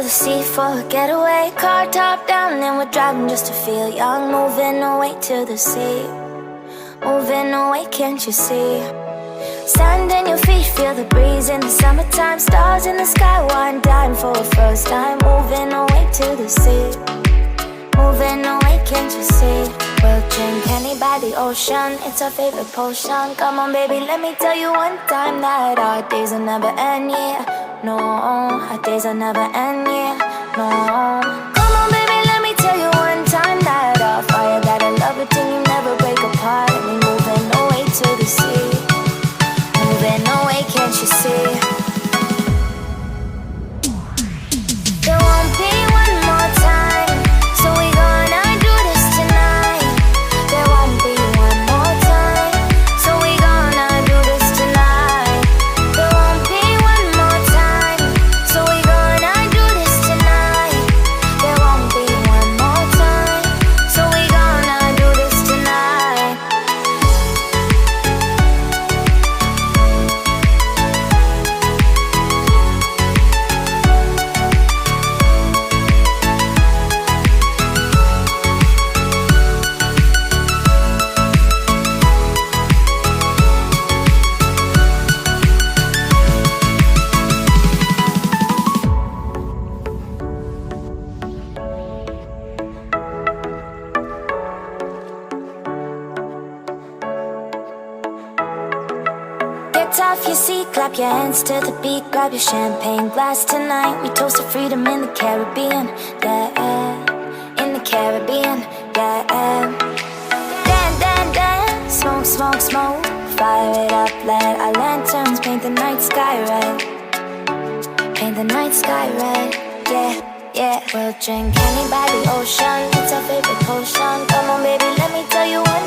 the sea for a getaway. Car top down and we're driving just to feel young. Moving away to the sea, moving away, can't you see? Sand in your feet, feel the breeze in the summertime. Stars in the sky, one dime for a first time. Moving away to the sea, moving away, can't you see? We'll drink honey by the ocean, it's our favorite potion. Come on baby, let me tell you one time that our days will never end, yeah. No, our days will never end, yeah. No. Come on baby, let me tell you one time that our fire got a love it till you never break apart. And we moving away to the sea, moving away, can't you see? There won't be one more time, so we gonna do this tonight. There won't be one more time, so we gonna do this tonight. There won't be one more time, so we gonna do this tonight. There won't be one more time, so we gonna do this tonight. Get off your seat, clap your hands to the beat. Grab your champagne glass tonight. We toast to freedom in the Caribbean, yeah. In the Caribbean, yeah. Dance, dance, dance, smoke, smoke, smoke. Fire it up, let our lanterns paint the night sky red. Paint the night sky red, yeah, yeah. We'll drink honey by the ocean, it's our favorite potion. Come on baby, let me tell you one